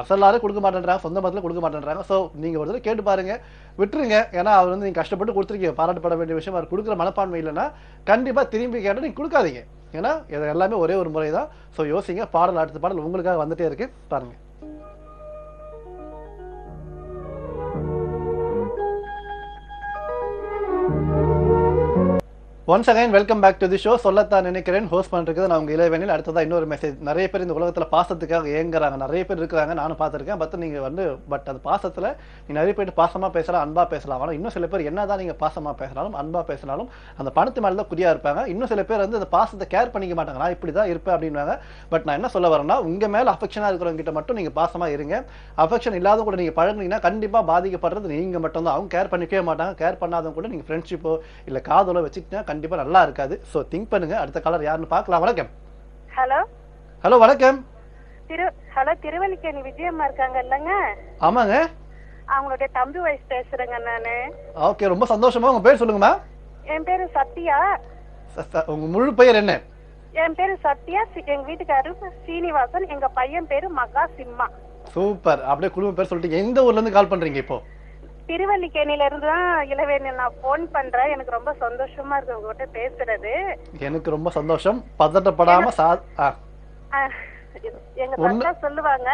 அசலாரும் கொடுக்க மாட்டேன்றாங்க, சொந்த பந்தத்தில் கொடுக்க மாட்டேன்றாங்க. ஸோ நீங்க ஒரு தடவை கேட்டு பாருங்க, விட்டுருங்க. ஏன்னா அவர் வந்து நீங்க கஷ்டப்பட்டு கொடுத்துருக்கீங்க, பாராட்டப்பட வேண்டிய விஷயம். அவர் கொடுக்குற மனப்பான்மை இல்லைன்னா கண்டிப்பா திரும்பி கேட்டால் நீங்க கொடுக்காதீங்க. ஏன்னா இது எல்லாமே ஒரே ஒரு முறை தான். ஸோ யோசிங்க. பாடல், அடுத்த பாடல் உங்களுக்காக வந்துட்டே இருக்கு, பாருங்க. Once again welcome back to the show. சொல்லத்தான் நினைக்கிறேன் ஹோஸ்ட் பண்ணிருக்கிறது நான் உங்க இளைவனில். அடுத்ததான் இன்னொரு மெசேஜ். நிறைய பேர் இந்த உலகத்துல பாசத்துக்காக ஏங்குறாங்க, நிறைய பேர் இருக்கிறாங்க, நானும் பார்த்துருக்கேன். நீங்க வந்து அந்த பாசத்துல நீ நிறைய பேர் பாசமா பேசலாம், அன்பா பேசலாம். ஆனால் இன்னும் சில பேர் என்னதான் நீங்க பாசமா பேசினாலும் அன்பா பேசினாலும் அந்த பணத்து மேலதான் குறியா இருப்பாங்க. இன்னும் சில பேர் வந்து அந்த பாசத்தை கேர் பண்ணிக்க மாட்டாங்க. நான் இப்படிதான் இருப்பேன் அப்படின்வாங்க. நான் என்ன சொல்ல வரேன்னா, உங்க மேல அஃபெக்ஷனா இருக்கிறவங்க கிட்ட மட்டும் நீங்க பாசமா இருங்க. அஃபெக்ஷன் இல்லாத கூட நீங்க பழகுனீங்கன்னா கண்டிப்பா பாதிக்கப்படுறது நீங்க மட்டும் தான். அவங்க கேர் பண்ணிக்கவே மாட்டாங்க. கேர் பண்ணாதவங்க கூட நீங்க ஃப்ரெண்ட்ஷிப்போ இல்ல காதலோ வச்சுக்கிட்டா கண்டிப்பா நல்லா இருக்காது. சோ திங்க் பண்ணுங்க. அடுத்த காலர் யாருன்னு பார்க்கலாம். வணக்கம். ஹலோ. ஹலோ, வணக்கம். ஹலோ, திருவல்லிக்கேணி விஜயம்மா இருக்காங்க இல்லங்க? ஆமாங்க, அவங்களுடைய தம்பி வயசு பேசுறேங்க நானு. ஓகே, ரொம்ப சந்தோஷமா. உங்க பேர் சொல்லுங்கம்மா. என் பேரு சத்யா. உங்க முழு பெயர் என்ன? என் பேரு சத்யா. எங்க வீட்டுக்காரு சீனிவாசன். எங்க பையன் பேரு மகா சிம்மா. சூப்பர். அப்படியே குடும்ப பேர் சொல்லிட்டீங்க. எந்த ஊர்ல இருந்து கால் பண்றீங்க இப்போ? திருவல்லிக்கேணில இருந்து தான் இளவேணியில் நான் போன் பண்றேன். எனக்கு ரொம்ப சந்தோஷமா இருக்கு உங்ககிட்ட பேசுறது. எனக்கு ரொம்ப சந்தோஷம். பதட்டப்படாம எங்க தாத்தா சொல்லுவாங்க,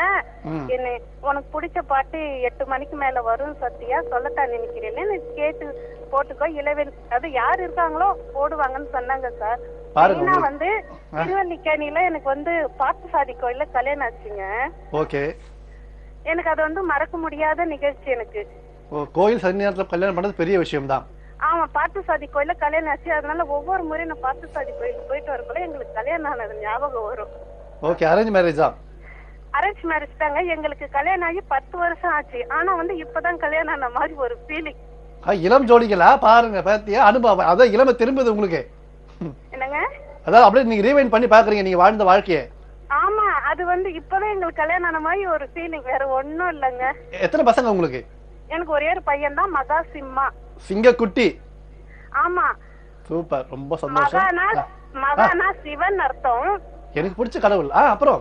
என்ன உனக்கு பிடிச்ச பாட்டு 8 மணிக்கு மேல வரும் சத்யா, சொல்லத்தான் நினைக்கிறேன்னு கேட்டு போட்டுக்கோ. இளவேணி அது யாரு இருக்காங்களோ போடுவாங்கன்னு சொன்னாங்க சார். மெயினா வந்து திருவல்லிக்கேணியில எனக்கு வந்து பார்த்தசாதி கோயில்ல கல்யாணம் ஆச்சுங்க. ஓகே. எனக்கு அது வந்து மறக்க முடியாத நிகழ்ச்சி. எனக்கு கோயில் சனி நேரத்துல கல்யாணம் பண்ணது பெரிய விஷயம் தான். ஆமா, பார்த்தசாதி கோயில்ல கல்யாணம் ஆச்சு. அதனால ஒவ்வொரு முறையும் நான் பார்த்தசாதி கோயிலுக்கு போயிட்டு வரக்குள்ள எங்களுக்கு கல்யாணம் ஆனது ஞாபகம் வரும். ஓகே, அரேஞ்ச் மேரேஜா? அரேஞ்ச் மேரேஜ் தாங்க. எங்களுக்கு கல்யாணம் ஆகி 10 வருஷம் ஆச்சு. ஆனா வந்து இப்பதான் கல்யாணம் ஆன மாதிரி ஒரு ஃபீலிங். இளம் ஜோடிகளா? பாருங்க, பாத்தியா அனுபவம். அதான் இளமை திரும்புது உங்களுக்கு. என்னங்க? அதாவது அப்படியே நீங்க ரீவைண்ட் பண்ணி பாக்குறீங்க நீங்க வாழ்ந்த வாழ்க்கையை. ஆமா, அது வந்து இப்பதான் எங்களுக்கு கல்யாணம் ஆன மாதிரி ஒரு ஃபீலிங், வேற ஒண்ணும் இல்லங்க. எத்தனை பசங்க உங்களுக்கு? எனக்கு ஒரே ஒரு பையன் தான், மகா சிம்மா. சிங்கக்குட்டி. ஆமா. சூப்பர், ரொம்ப சந்தோஷம். மகானா சிவன் அர்த்தம். எனக்கு பிடிச்ச கடவுள். அப்புறம்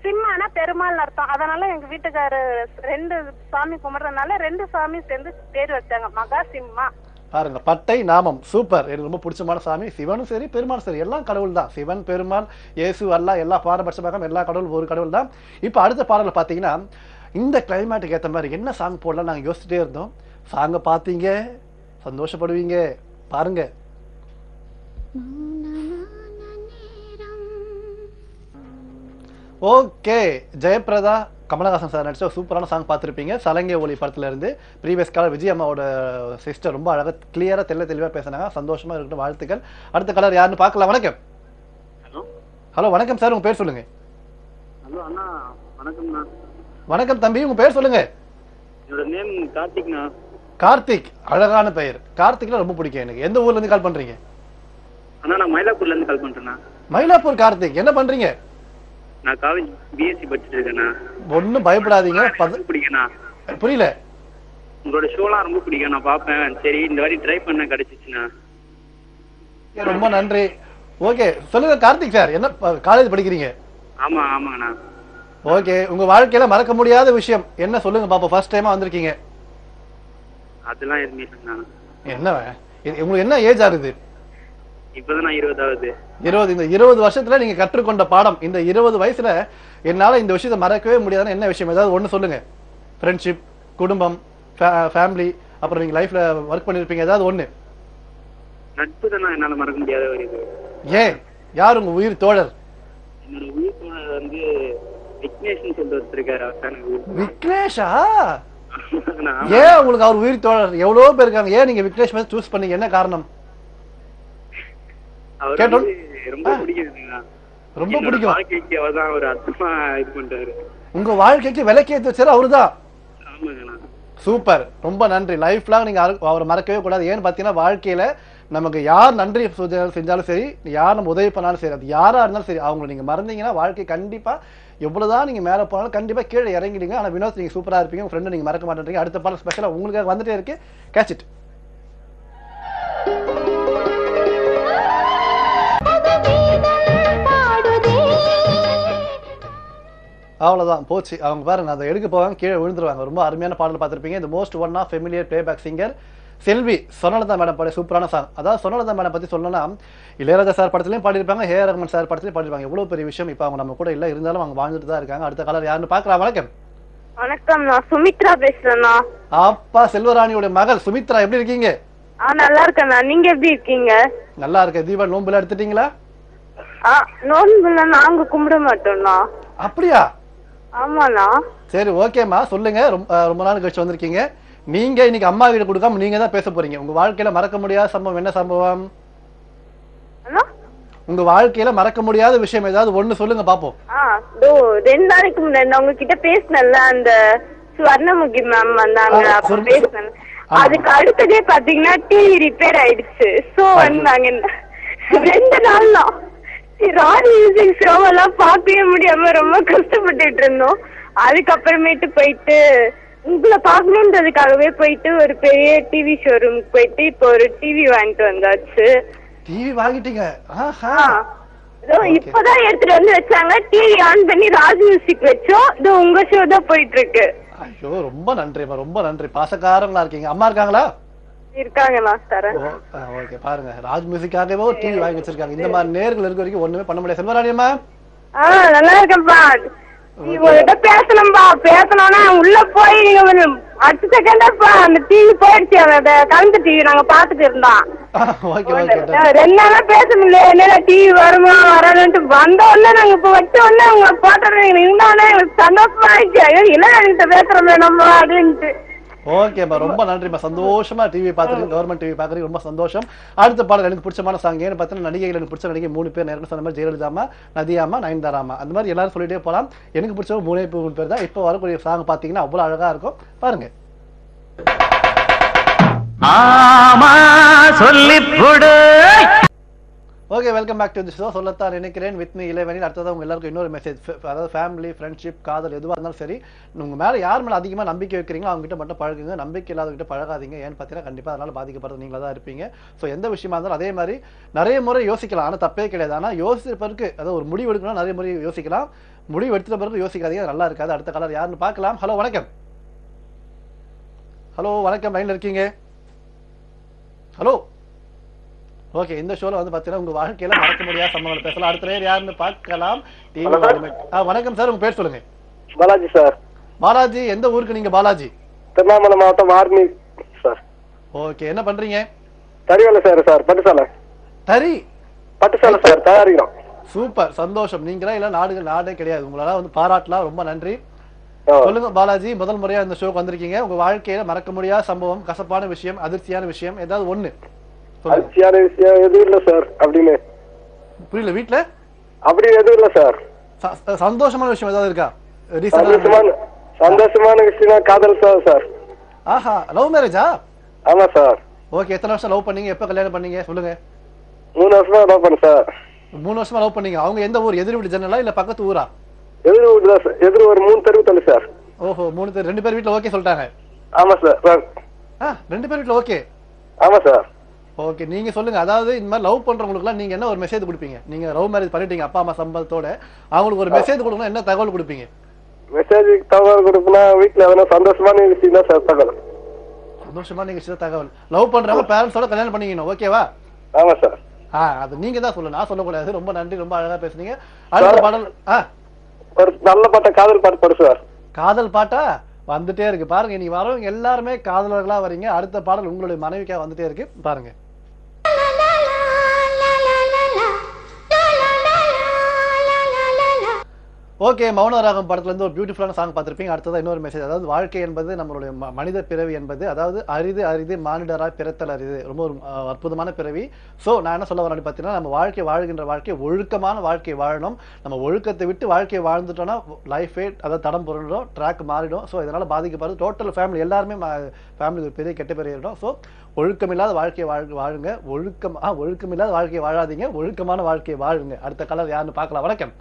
சிம்மானா பெருமாள் அர்த்தம். அதனால எங்க வீட்டுக்காரு 2 சாமி கும்பிடுறதுனால 2 சாமி சேர்ந்து பேர் வச்சாங்க, மகா சிம்மா. பாருங்க, பட்டை நாமம் சூப்பர். எனக்கு ரொம்ப பிடிச்சமான சாமி. சிவனும் சரி பெருமாள் சரி எல்லாம் கடவுள் தான். சிவன், பெருமாள், இயேசு, அல்லாஹ் எல்லா பாரபட்சமாக எல்லா கடவுள் ஒரு கடவுள் தான். இப்போ அடுத்த பாடல பார்த்தீங்கன்னா இந்த கிளைமேட்டுக்கு ஏற்ற மாதிரி என்ன சாங் போடலாம் நாங்கள் யோசிச்சுட்டே இருந்தோம். சாங்கை பார்த்தீங்க சந்தோஷப்படுவீங்க, பாருங்க. ஓகே, ஜெயபிரதா கமலஹாசன் சார் நடிச்ச சூப்பரான சாங் பார்த்துருப்பீங்க. சலங்கை ஒளி படத்துல இருந்து. ப்ரீவியஸ் காலர் விஜய் அம்மாவோட சிஸ்டர் ரொம்ப அழகா கிளியரா தெளிவா பேசினாங்க. சந்தோஷமா இருக்கட்டும், வாழ்த்துக்கள். அடுத்த கலர் யாருன்னு பார்க்கலாம். வணக்கம். ஹலோ வணக்கம் சார், உங்க பேர் சொல்லுங்க. ஹலோ அண்ணா, வணக்கம்ண்ணா. வணக்கம் தம்பி, உங்க பேர் சொல்லுங்க. என்னோட நேம் கார்த்திக்ண்ணா. கார்த்திக், அழகான பெயர். கார்த்திக்ல ரொம்ப பிடிக்கும் எனக்கு. எந்த ஊர்ல இருந்து கால் பண்றீங்க? அண்ணா நான் மயிலாப்பூர்ல இருந்து கால் பண்றேண்ணா. மயிலாப்பூர் கார்த்திக், என்ன பண்றீங்க? நான் காலேஜ் பிஎஸ்சி படிச்சுட்டு இருக்கேண்ணா. ஒன்னும் பயப்படாதீங்க. பிடிக்கண்ணா. புரியல? உங்களோட ஷோலாம் ரொம்ப பிடிக்கும், நான் பார்ப்பேன். சரி, இந்த வாட்டி ட்ரை பண்ண கிடைச்சிச்சுண்ணா. ரொம்ப நன்றி. ஓகே, சொல்லுங்க கார்த்திக் சார், என்ன காலேஜ் படிக்கிறீங்க? ஆமாங்கண்ணா. ஓகே, உங்க வாழ்க்கையில மறக்க முடியாத விஷயம் என்ன சொல்லுங்க பாப்போம். ஃபர்ஸ்ட் டைமா வந்திருக்கீங்க. அதெல்லாம் எதுவுமே இல்லைண்ணா. என்ன உங்களுக்கு என்ன ஏஜ் ஆகுது? இப்பதான் 20 ஆகுது. 20. இந்த 20 வருஷத்துல நீங்க கற்றுக்கொண்ட பாடம், இந்த 20 வயசுல என்னால இந்த விஷயத்தை மறக்கவே முடியாதுன்னு என்ன விஷயம்? ஏதாவது ஒண்ணு சொல்லுங்க. ஃப்ரெண்ட்ஷிப், குடும்பம், ஃபேமிலி, அப்புறம் நீங்க லைஃப்ல ஒர்க் பண்ணிருப்பீங்க, ஏதாவது ஒண்ணு. நட்பு தானே என்னால மறக்க முடியாத ஒரு இது. ஏன்? யார் உங்க உயிர் தோழர்? என்னோட உயிர் தோழர் வந்து விக்னேஷ்னு சொல்லிட்டு வச்சிருக்காரு. விக்னேஷா? ஏன் உங்களுக்கு அவர் உயிர் தோழர்? எவ்வளவு பேர் இருக்காங்க, ஏன் நீங்க விக்னேஷ் வந்து சூஸ் பண்ணீங்க? என்ன காரணம்? ரொம்ப பிடிக்குதுங்களா? ரொம்ப பிடிக்கும். வாழ்க்கைக்கு அவர்தான் ஒரு அர்த்தமா இது பண்றாரு. உங்க வாழ்க்கைக்கு விளக்கேத்தி வச்சாரு அவருதான். ஆமாங்கண்ணா. சூப்பர், ரொம்ப நன்றி. லைஃப் லாங் நீங்க அவரை மறக்கவே கூடாது. ஏன்னு பாத்தீங்கன்னா வாழ்க்கையில நமக்கு யார் நன்றி செஞ்சாலும் சரி, யார் நம்ம உதவி பண்ணாலும் சரி, அது யாரா இருந்தாலும் சரி, அவங்களை நீங்க மறந்தீங்கன்னா வாழ்க்கை கண்டிப்பா எவ்வளவுதான் நீங்க மேல போனாலும் கண்டிப்பா கீழே இறங்கிடுங்க. ஆனா வினோத், நீங்க சூப்பரா இருப்பீங்க, உங்க ஃப்ரெண்ட் நீங்க மறக்க மாட்டேன்றீங்க. அடுத்த பாடல் ஸ்பெஷலா உங்களுக்காக வந்துட்டே இருக்கு, கேட்ச் இட். அவ்வளவுதான் போச்சு. அவங்க பாருங்க, அதை எடுக்க போவாங்க, கீழே விழுந்துருவாங்க. ரொம்ப அருமையான பாடல் பார்த்திருப்பீங்க. இந்த most one of familiar playback singer Selvi Swarnalatha madam பாடிய சூப்பரான சாங். அதாவது சொர்ணலதா மேடம் பத்தி சொல்லணும்னா இளையராஜா சார் படத்துலயும் பாடிருப்பாங்க, ஏஆர் ரஹ்மான் சார் படத்துலயும் பாடிருப்பாங்க. எவ்வளவு பெரிய விஷயம். இப்ப அவங்க நம்ம கூட இல்ல, இருந்தாலும் அவங்க வாழ்ந்துட்டு தான் இருக்காங்க. அடுத்த காலர் யாருன்னு பாக்கலாம். வணக்கம். வணக்கம், நான் சுமித்ரா பேசுறேன்னா. அப்பா செல்வராணியோட மகள் சுமித்ரா, எப்படி இருக்கீங்க? நல்லா இருக்கேண்ணா, நீங்க எப்படி இருக்கீங்க? நல்லா இருக்கேன். தீபா நோம்புல எடுத்துட்டீங்களா? நோன்புல நாங்க கும்பிட மாட்டோம்ண்ணா. அப்படியா? ஆமாண்ணா. சரி, ஓகேம்மா, சொல்லுங்க. ரொம்ப நாள் கழிச்சு வந்திருக்கீங்க. நீங்க இன்னைக்கு அம்மா வீடு கொடுக்காம நீங்க தான் பேச போறீங்க. உங்க வாழ்க்கையில மறக்க முடியாத சம்பவம் என்ன சம்பவம்? உங்க வாழ்க்கையில மறக்க முடியாத விஷயம் ஏதாவது ஒண்ணு சொல்லுங்க பாப்போம். 2 நாளைக்கு முன்னாடி நான் உங்ககிட்ட பேசினேன்ல, அந்த ஸ்வர்ணமுகி மேம் வந்தாங்க, அப்ப பேசினேன். அதுக்கு அடுத்ததே பாத்தீங்கன்னா டிவி ரிப்பேர் ஆயிடுச்சு. சோ வந்தாங்க 2 நாள் தான். ராணி மியூசிக் ஷோ எல்லாம் பார்க்கவே முடியாம ரொம்ப கஷ்டப்பட்டுட்டு இருந்தோம். அதுக்கப்புறமேட்டு போயிட்டு உங்களை பாக்கணுன்றதுக்காகவே போயிட்டு ஒரு பெரிய டிவி ஷோரூம் போயிட்டு இப்போ ஒரு டிவி வாங்கிட்டு வந்தாச்சு. டிவி வாங்கிட்டீங்க? இப்பதான் எடுத்துட்டு வந்து வச்சாங்க. டிவி ஆன் பண்ணி ராஜ் மியூசிக் வச்சோம். இது உங்க ஷோ தான் போயிட்டு இருக்கு. ஐயோ, ரொம்ப நன்றிமா, ரொம்ப நன்றி. பாசக்காரங்களா இருக்கீங்க. அம்மா இருக்காங்களா? இருக்காங்க, நான் தரேன். ஓகே, பாருங்க, ராஜ் மியூசிக்காகவே ஒரு டிவி வாங்கி வச்சிருக்காங்க. இந்த மாதிரி நேர்கள் இருக்க வரைக்கும் ஒண்ணுமே பண்ண முடியாது. செல்வராணி அம்மா நல்லா இருக்கேன்ப்பா. உங்ககிட்ட பேசணும்பா. பேசணும்னா உள்ள போய் நீங்க அடுத்த செகண்டப்பா அந்த டிவி போயிடுச்சு. அந்த கலந்த டிவி நாங்க பாத்துட்டு இருந்தோம். 2 நாளா பேச முடியல. என்ன டிவி வருமா வராதுன்ட்டு வந்த உடனே நாங்க இப்ப வச்ச உடனே உங்களை போட்டோம். இருந்தோடனே எங்களுக்கு சந்தோஷமா ஆயிடுச்சு. என்ன பேசுறோம் நம்ம அப்படின்ட்டு. ஓகேம்மா, ரொம்ப நன்றிம்மா. சந்தோஷமா டிவி பாக்குறீங்க, கவர்மெண்ட் டிவி பாக்குறீங்க, ரொம்ப சந்தோஷம். அடுத்த பாடல் எனக்கு பிடிச்சமான சாங். ஏன்னு பார்த்தீங்கன்னா நடிகைகள் எனக்கு பிடிச்ச நடிகை 3 பேர் நேரம் சொன்ன மாதிரி ஜெயலலிதாமா, நதியாமா, நயன்தாராமா, அந்த மாதிரி எல்லாரும் சொல்லிட்டே போலாம். எனக்கு பிடிச்சவங்க 3 பேர் தான். இப்போ வரக்கூடிய சாங் பாத்தீங்கன்னா அவ்வளவு அழகா இருக்கும், பாருங்க. Okay, welcome back to the show. சொல்லத்தான் நினைக்கிறேன் வித் மீ இளைவனில். அடுத்ததான் உங்க எல்லாருக்கும் இன்னொரு மெசேஜ். அதாவது ஃபேமிலி, ஃப்ரெண்ட்ஷிப், காதல் எதுவாக இருந்தாலும் சரி, உங்க மேல யார் மேல அதிகமா நம்பிக்கை வைக்கிறீங்களோ அவங்க கிட்ட மட்டும் பழகுங்க. நம்பிக்கை இல்லாதவங்கிட்ட பழகாதீங்க. ஏன்னு பார்த்தீங்கன்னா கண்டிப்பா அதனால பாதிக்கப்படுறது நீங்களா தான் இருப்பீங்க. ஸோ எந்த விஷயமா இருந்தாலும் அதே மாதிரி நிறைய முறை யோசிக்கலாம், ஆனால் தப்பே கிடையாது. ஆனால் யோசிச்ச பிறகு, அதாவது ஒரு முடிவு எடுக்கணும், நிறைய முறை யோசிக்கலாம். முடிவு எடுத்த பிறகு யோசிக்காதீங்க, அது நல்லா இருக்காது. அடுத்த காலர் யாருன்னு பார்க்கலாம். ஹலோ வணக்கம். ஹலோ வணக்கம், லைன்ல இருக்கீங்க? ஹலோ. ஓகே, இந்த ஷோல வந்து பாத்தீங்கன்னா உங்க வாழ்க்கையில மறக்க முடியாத சம்பவங்கள் பேசலாம். அடுத்த நேரம் யாருன்னு பார்க்கலாம். வணக்கம் சார், உங்க பேர் சொல்லுங்க. பாலாஜி சார். பாலாஜி, எந்த ஊருக்கு நீங்க பாலாஜி? திருவண்ணாமலை மாவட்டம் ஆர்மி சார். ஓகே, என்ன பண்றீங்க? தறி வேலை சார். சார் பட்டுசாலை. தறி பட்டுசாலை சார், தயாரிக்கிறோம். சூப்பர், சந்தோஷம். நீங்களா இல்ல நாடே கிடையாது. உங்களால வந்து பாராட்டலாம், ரொம்ப நன்றி. சொல்லுங்க பாலாஜி, முதல் முறையா இந்த ஷோக்கு வந்திருக்கீங்க. உங்க வாழ்க்கையில மறக்க முடியாத சம்பவம், கசப்பான விஷயம், அதிர்ச்சியான விஷயம் ஏதாவது ஒண்ணு? அதிர்ச்சியான விஷயம் எதுவும் இல்ல சார். அப்படின்னு புரியல. வீட்டுல அப்படி எதுவும் இல்ல சார். சந்தோஷமான விஷயம் ஏதாவது இருக்கா? சந்தோஷமான விஷயம் காதல் சார். ஆஹா, லவ் மேரேஜா? ஆமா சார். ஓகே, எத்தனை வருஷம் லவ் பண்ணீங்க? எப்ப கல்யாணம் பண்ணீங்க சொல்லுங்க. 3 வருஷமா லவ் பண்ண சார். 3 வருஷமா லவ் பண்ணீங்க. அவங்க எந்த ஊர்? எதிர் வீட்டு ஜன்னலா இல்ல பக்கத்து ஊரா? எதிர் வீடு தான் சார். எதிர் ஒரு 3 தெரு தள்ளி சார். ஓஹோ, 3 பேர். 2 பேர் வீட்டுல ஓகே சொல்லிட்டாங்க? ஆமா சார். 2 பேர் வீட்டுல ஓகே. ஆமா சார். ஓகே, நீங்க சொல்லுங்க. அதாவது இந்த மாதிரி லவ் பண்றவங்களுக்குலாம் நீங்க என்ன ஒரு மெசேஜ் கொடுப்பீங்க? நீங்க லவ் மேரேஜ் பண்ணிட்டீங்க அப்பா அம்மா சம்பளத்தோட, அவங்களுக்கு ஒரு மெசேஜ் கொடுக்கணும், என்ன தகவல் கொடுப்பீங்க? மெசேஜ் தகவல் கொடுப்பா வீட்டுல எதனா சந்தோஷமான விஷயம் தான் சார் தகவல். சந்தோஷமான விஷயம் தகவல். லவ் பண்றவங்க பேரண்ட்ஸோட கல்யாணம் பண்ணிக்கணும், ஓகேவா? ஆமா சார். அது நீங்க தான் சொல்லணும், நான் சொல்லக்கூடாது. ரொம்ப நன்றி, ரொம்ப அழகா பேசுனீங்க. அடுத்த பாடல் ஒரு நல்ல பாட்ட காதல் பாட்டு பாடு சார். காதல் பாட்டா வந்துட்டே இருக்கு பாருங்க. நீ வரவங்க எல்லாருமே காதலர்களா வரீங்க. அடுத்த பாடல் உங்களுடைய மனைவிக்கா வந்துட்டே இருக்கு, பாருங்க. ஓகே, மௌனராகம் படத்துல இருந்து ஒரு பியூட்டிஃபுல்லான சாங் பார்த்திருப்பீங்க. அடுத்தது இன்னொரு மெசேஜ். அதாவது வாழ்க்கை என்பது நம்மளுடைய மனித பிறவி என்பது, அதாவது அரிது மானிடராய் பிறத்தல் அரிது. ரொம்ப ஒரு அற்புதமான பிறவி. ஸோ நான் என்ன சொல்ல வரேன்னு பார்த்தீங்கன்னா, நம்ம வாழ்கின்ற வாழ்க்கை ஒழுக்கமான வாழ்க்கை வாழணும். நம்ம ஒழுக்கத்தை விட்டு வாழ்க்கையை வாழ்ந்துட்டோம்னா லைஃபே அதாவது தடம் புரண்டும், ட்ராக் மாறிடும். ஸோ இதனால பாதிக்கப்படுது டோட்டல் ஃபேமிலி, எல்லாருமே ஃபேமிலி ஒரு பெரிய கெட்ட பேர் ஏறிடும். ஸோ ஒழுக்கமில்லாத வாழ்க்கையை வாழுங்க. ஒழுக்கமில்லாத வாழ்க்கையை வாழாதீங்க, ஒழுக்கமான வாழ்க்கையை வாழுங்க. அடுத்த கலர் யாருன்னு பார்க்கலாம். வணக்கம்.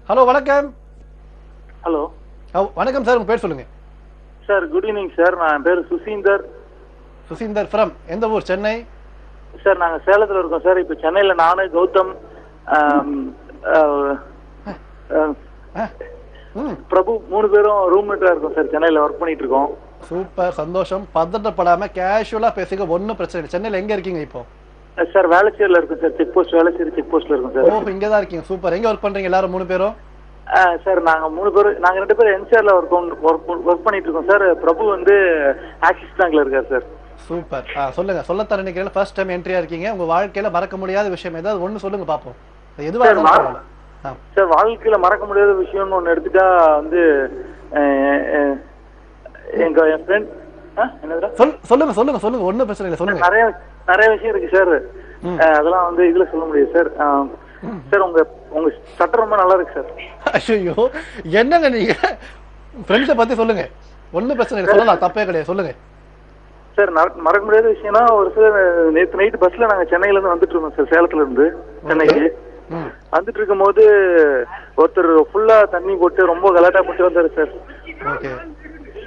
ஹலோ, வணக்கம். ஹலோ, வணக்கம் சார், உங்க பேர் சொல்லுங்க. Sir good evening sir. நான் பேர் சுசீந்தர். சுசீந்தர் ஃப்ரம் எந்த ஊர்? சென்னை சார். நாங்க சேலத்துல இருக்கோம் சார். இப்ப சென்னையில நானு கௌதம் பிரபு 3 பேரும் ரூம்மேட்டா இருக்கோம் சார். சென்னையில ஒர்க் பண்ணிட்டு இருக்கோம். சூப்பர், சந்தோஷம். பதட்டப்படாம கேஷுவலா பேசுங்க, ஒன்னும் பிரச்சனை இல்லை. சென்னையில எங்க இருக்கீங்க இப்போ? சார் வேளச்சேரியில இருக்கும் sir. Check post, Velachery check போஸ்ட்ல இருக்கும் சார். ஓ, இங்க தான் இருக்கீங்க. சூப்பர். எங்க ஒர்க் பண்றீங்க எல்லாரும் 3 பேரும்? சார் நாங்க 3 பேரும், நாங்க 2 பேரும் என்சிஆர்ல ஒர்க் பண்ணிட்டு இருக்கோம் சார். பிரபு வந்து ஆக்சிஸ் பேங்க்ல இருக்காரு சார். சூப்பர். சொல்லுங்க. சொல்லத்தான் நினைக்கிறேன். ஃபர்ஸ்ட் டைம் என்ட்ரியா இருக்கீங்க. உங்க வாழ்க்கையில மறக்க முடியாத விஷயம் ஏதாவது ஒண்ணு சொல்லுங்க பாப்போம். எதுவா இருந்தாலும் சார். வாழ்க்கையில மறக்க முடியாத விஷயம்னு ஒண்ணு எடுத்துட்டா வந்து என் ஃப்ரெண்ட். சொல்லுங்க சொல்லுங்க சொல்லுங்க, ஒண்ணும் பிரச்சனை இல்லை, சொல்லுங்க. நிறைய விஷயம் இருக்கு சார். அதெல்லாம் வந்து இதுல சொல்ல முடியாது சார். சார் உங்க சட்டம் ரொம்ப நல்லா இருக்கு சார். ஐயோ, என்னங்க நீங்க ஃப்ரெண்ட்ஸை பத்தி சொல்லுங்க, ஒண்ணும் பிரச்சனை இல்லை, சொல்லலாம், தப்பே கிடையாது, சொல்லுங்க சார். மறக்க முடியாத விஷயம்னா, ஒரு சில நேற்று நைட்டு பஸ்ல நாங்க சென்னையில இருந்து வந்துட்டு இருக்கோம் சார். சேலத்துல இருந்து சென்னைக்கு வந்துட்டு இருக்கும் போது ஒருத்தர் ஃபுல்லா தண்ணி போட்டு ரொம்ப கலாட்டா போட்டு வந்தாரு சார்.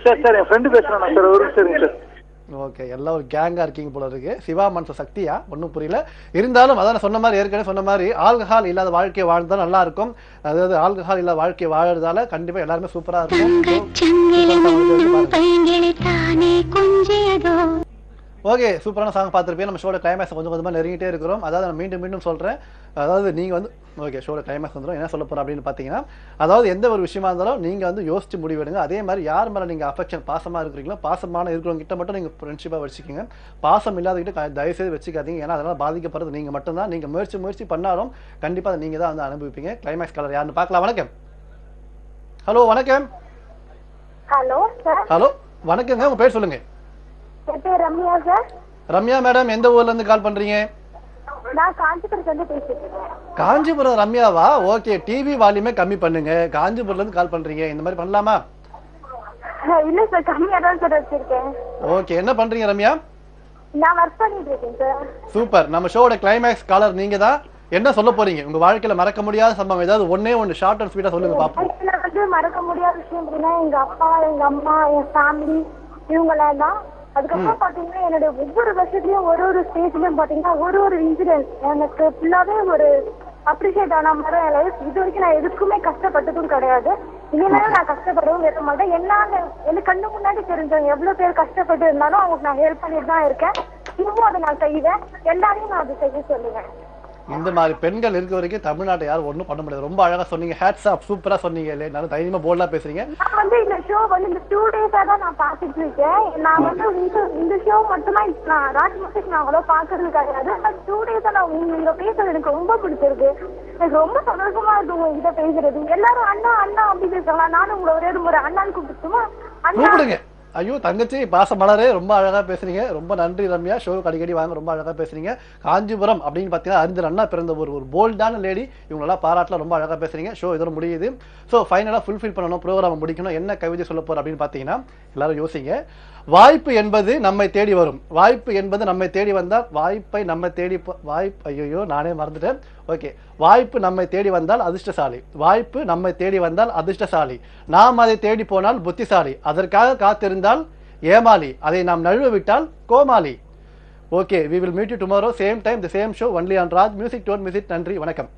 சார் என் ஃப்ரெண்டு பேசுறேன் சார். ஒரு சரிங்க சார். ஓகே, எல்லாம் ஒரு கேங்கா இருக்கீங்க போல இருக்கு. சிவா மனசு சக்தியா ஒன்னும் புரியல. இருந்தாலும் அதான் சொன்ன மாதிரி, ஏற்கனவே சொன்ன மாதிரி, ஆல்கஹால் இல்லாத வாழ்க்கையை வாழ்ந்தா நல்லா இருக்கும். அதாவது ஆல்கஹால் இல்லாத வாழ்க்கையை வாழறதால கண்டிப்பா எல்லாருமே சூப்பரா இருக்கும். ஓகே, சூப்பரான சாங் பார்த்துருப்பேன். நம்ம ஷோட கிளைமேக்ஸ் கொஞ்சம் கொஞ்சமாக நெருங்கிட்டே இருக்கிறோம். அதாவது நான் மீண்டும் சொல்கிறேன். அதாவது நீங்கள் வந்து ஓகே ஷோட கிளைமேக்ஸ் வந்துடும். என்ன சொல்ல போகிறோம் அப்படின்னு பார்த்தீங்கன்னா, அதாவது எந்த ஒரு விஷயமா இருந்தாலும் நீங்கள் வந்து யோசிச்சு முடிவெடுங்க. அதே மாதிரி யார் மேலே நீங்கள் அஃபெக்ஷன் பாசமாக இருக்கிறீங்களோ, பாசமான இருக்கிறவங்க கிட்ட மட்டும் நீங்கள் ஃப்ரெண்ட்ஷிப்பாக வச்சுக்கோங்க. பாசம் இல்லாதகிட்ட தயவுசெய்து வச்சுக்காதீங்க. ஏன்னா அதனால் பாதிக்கப்படுறது நீங்கள் மட்டும்தான். நீங்கள் முயற்சி பண்ணாலும் கண்டிப்பாக அதை நீங்கள் தான் வந்து அனுபவிப்பீங்க. கிளைமேக்ஸ் கலர் யாருன்னு பார்க்கலாம். வணக்கம். ஹலோ, வணக்கம். ஹலோ, வணக்கங்க. உங்கள் பேர் சொல்லுங்கள். ரம்யா சார். ரம்யா மேடம், எந்த ஊர்ல இருந்து கால் பண்றீங்க? நான் காஞ்சிபுரத்துல இருந்து பேசிட்டு இருக்கேன். காஞ்சிபுரம் ரம்யாவா? ஓகே, டிவி வால்யூமே கம்மி பண்ணுங்க. காஞ்சிபுரம்ல இருந்து கால் பண்றீங்க, இந்த மாதிரி பண்ணலாமா? இல்ல சார், கம்மியா தான் சார் வச்சிருக்கேன். ஓகே, என்ன பண்றீங்க ரம்யா? நான் வர்க் பண்ணிட்டு இருக்கேன் சார். சூப்பர். நம்ம ஷோட கிளைமேக்ஸ் காலர் நீங்க தான். என்ன சொல்ல போறீங்க? உங்க வாழ்க்கையில மறக்க முடியாத சம்பவம் ஏதாவது ஒண்ணு ஷார்ட் அண்ட் ஸ்வீட்டா சொல்லுங்க பாப்போம். எனக்கு வந்து மறக்க முடியாத விஷயம் அப்படின்னா, எங்க அப்பா, எங்க அம்மா, என் ஃபேமிலி இவங்கெல்லாம் தான். அதுக்கப்புறம் பாத்தீங்கன்னா, என்னோட ஒவ்வொரு வருஷத்துலயும் ஒரு ஸ்டேஜ்லயும் பாத்தீங்கன்னா ஒரு இன்சிடென்ட் எனக்கு ஃபுல்லாவே ஒரு அப்ரிஷியேட் ஆன மாதிரி என் லைஃப். இது வரைக்கும் நான் எதுக்குமே கஷ்டப்பட்டதும் கிடையாது. இனிமேலும் நான் கஷ்டப்படவும் இருக்க மாட்டேன். எனக்கு கண்ணு முன்னாடி தெரிஞ்சவங்க எவ்வளவு பேர் கஷ்டப்பட்டு இருந்தாலும் அவங்களுக்கு நான் ஹெல்ப் பண்ணிட்டு தான் இருக்கேன். இன்னமும் அதை நான் செய்வேன். எல்லாரையும் நான் அதை செய்ய சொல்லுவேன். இந்த மாதிரி பெண்கள் இருக்க வரைக்கும் தமிழ்நாட்டை யாரும் ஒண்ணும் பண்ண முடியாது. ரொம்ப அழகா சொன்னீங்க. ஹேட்ஸ் ஆஃப், சூப்பரா சொன்னீங்க. இல்ல நான் தைரியமா போல்டா பேசுறீங்க. நான் வந்து இந்த ஷோ வந்து இந்த 2 டேஸா தான் நான் பாத்துட்டு இருக்கேன். நான் வந்து இந்த ஷோ மட்டும்தான் நான் ராஜ் மியூசிக் நான் அவ்வளவு பாக்குறது கிடையாது. ஆனா 2 டேஸா நான் உங்க பேசுறது எனக்கு ரொம்ப பிடிச்சிருக்கு. எனக்கு ரொம்ப சந்தோஷமா இருக்கு உங்ககிட்ட பேசுறது. எல்லாரும் அண்ணா அண்ணா அப்படின்னு இருக்கலாம். நானும் உங்களை ஒரே ஒரு முறை அண்ணான்னு கூப்பிட்டுமா? கூப்பிடுங்க. ஐயோ தங்கச்சி பாச மலரே, ரொம்ப அழகா பேசுறீங்க. ரொம்ப நன்றி ரம்யா. ஷோவுக்கு அடிக்கடி வாங்க. ரொம்ப அழகா பேசுறீங்க. காஞ்சிபுரம் அப்படின்னு பார்த்தீங்கன்னா அறிஞர் அண்ணா பிறந்த ஒரு போல்டான லேடி. இவங்களெல்லாம் பாராட்டலாம். ரொம்ப அழகா பேசுறீங்க. ஷோ இதோட முடியுது. ஸோ ஃபைனலாக ஃபுல்ஃபில் பண்ணணும், ப்ரோக்ராம் முடிக்கணும். என்ன கவிதை சொல்ல போறோம் அப்படின்னு பார்த்தீங்கன்னா எல்லாரும் யோசிங்க. வாய்ப்பு என்பது நம்மை தேடி வரும். வாய்ப்பு என்பது நம்மை தேடி வந்தால் வாய்ப்பை நம்ம தேடி ஐயோ நானே மறந்துட்டேன். ஓகே, வாய்ப்பு நம்மை தேடி வந்தால் அதிர்ஷ்டசாலி. வாய்ப்பு நம்மை தேடி வந்தால் அதிர்ஷ்டசாலி. நாம் அதை தேடி போனால் புத்திசாலி. அதற்காக காத்திருந்தால் ஏமாளி. அதை நாம் நழுவ விட்டால் கோமாளி. Okay, we will meet you tomorrow same time the same show only on Raj Music. Don't miss it. நன்றி, வணக்கம்.